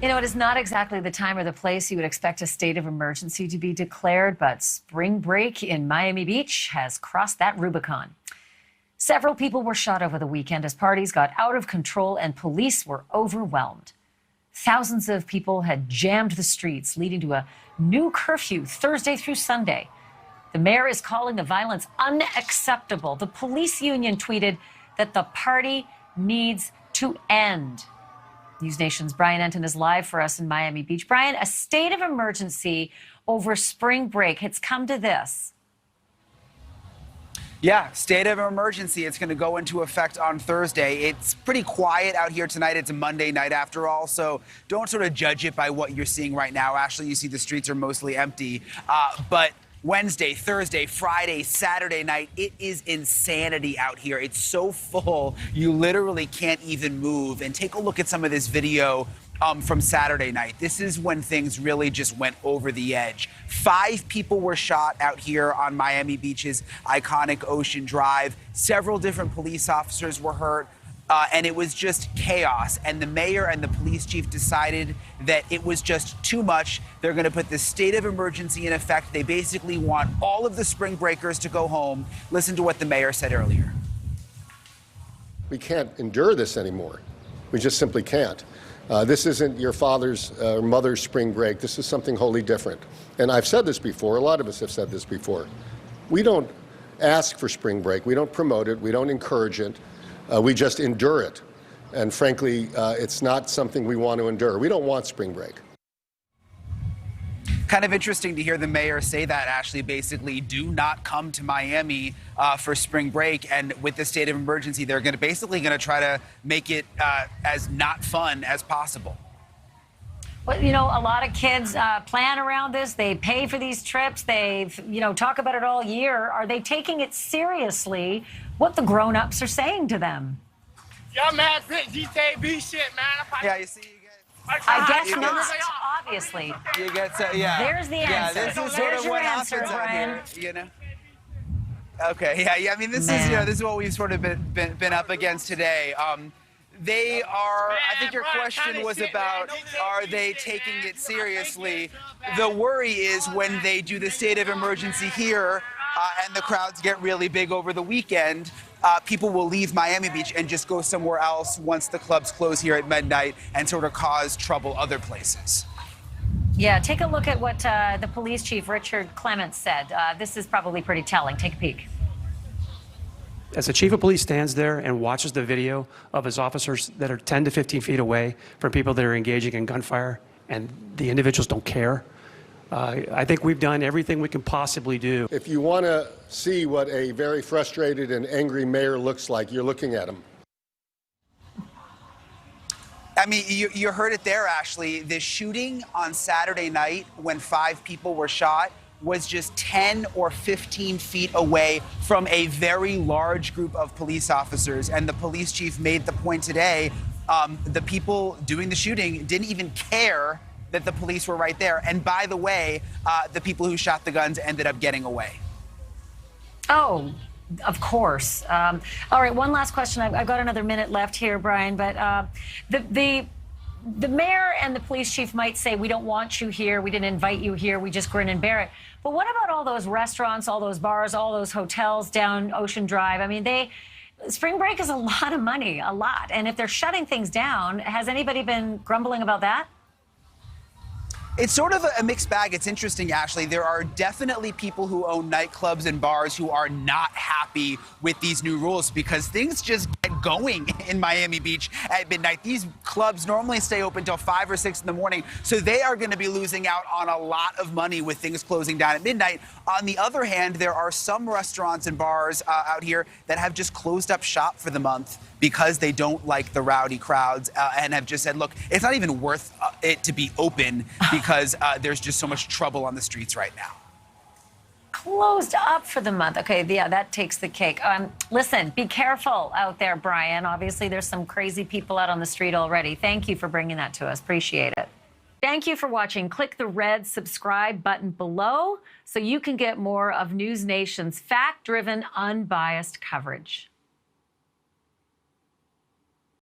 You know, it is not exactly the time or the place you would expect a state of emergency to be declared, but spring break in Miami Beach has crossed that Rubicon. Several people were shot over the weekend as parties got out of control and police were overwhelmed. Thousands of people had jammed the streets, leading to a new curfew Thursday through Sunday. The mayor is calling the violence unacceptable. The police union tweeted that the party needs to end. NewsNation's Brian Enton is live for us in Miami Beach. Brian, a state of emergency over spring break. It's come to this. Yeah, state of emergency. It's going to go into effect on Thursday. It's pretty quiet out here tonight. It's a Monday night after all, so don't sort of judge it by what you're seeing right now. Actually, you see the streets are mostly empty, but Wednesday, Thursday, Friday, Saturday night, it is insanity out here. It's so full, you literally can't even move. And take a look at some of this video from Saturday night. This is when things really just went over the edge. 5 people were shot out here on Miami Beach's iconic Ocean Drive. Several different police officers were hurt. And it was just chaos. And the mayor and the police chief decided that it was just too much. They're going to put the state of emergency in effect. They basically want all of the spring breakers to go home. Listen to what the mayor said earlier. We can't endure this anymore. We just simply can't. This isn't your father's or mother's spring break. This is something wholly different. And I've said this before. A lot of us have said this before. We don't ask for spring break. We don't promote it. We don't encourage it. We just endure it. And frankly, it's not something we want to endure. We don't want spring break. Kind of interesting to hear the mayor say that, Ashleigh. Basically, do not come to Miami for spring break. And with the state of emergency, they're basically going to try to make it as not fun as possible. Well, you know, a lot of kids plan around this. They pay for these trips. They, talk about it all year. Are they taking it seriously, what the grown-ups are saying to them? Y'all mad bitch GTB shit, man. Yeah, you see, I guess not, obviously. You get yeah. There's the answer. Yeah, this is There's sort of what answer, happens Brian. out here, Okay, yeah. I mean, this is what we've sort of been up against today. They are, I think your question was about, are they taking it seriously? The worry is when they do the state of emergency here and the crowds get really big over the weekend, people will leave Miami Beach and just go somewhere else once the clubs close here at midnight and sort of cause trouble other places. Yeah, take a look at what the police chief, Richard Clements, said. This is probably pretty telling. Take a peek. As the chief of police stands there and watches the video of his officers that are 10 to 15 feet away from people that are engaging in gunfire and the individuals don't care, I think we've done everything we can possibly do. If you want to see what a very frustrated and angry mayor looks like, you're looking at him. I mean, you heard it there, Ashleigh. The shooting on Saturday night when 5 people were shot was just 10 or 15 feet away from a very large group of police officers. And the police chief made the point today, the people doing the shooting didn't even care that the police were right there. And by the way, the people who shot the guns ended up getting away. Oh, of course. All right, one last question. I've got another minute left here, Brian, but the mayor and the police chief might say, we don't want you here, we didn't invite you here, we just grin and bear it. But what about all those restaurants, all those bars, all those hotels down Ocean Drive? I mean, spring break is a lot of money, a lot. And if they're shutting things down, has anybody been grumbling about that? It's sort of a mixed bag. It's interesting, Ashleigh. There are definitely people who own nightclubs and bars who are not happy with these new rules because things just get going in Miami Beach at midnight. These clubs normally stay open till 5 or 6 in the morning, so they are going to be losing out on a lot of money with things closing down at midnight. On the other hand, there are some restaurants and bars out here that have just closed up shop for the month because they don't like the rowdy crowds and have just said, look, it's not even worth it to be open because there's just so much trouble on the streets right now. Closed up for the month. Okay, yeah, that takes the cake. Listen, be careful out there, Brian. Obviously, there's some crazy people out on the street already. Thank you for bringing that to us. Appreciate it. Thank you for watching. Click the red subscribe button below so you can get more of NewsNation's fact-driven, unbiased coverage.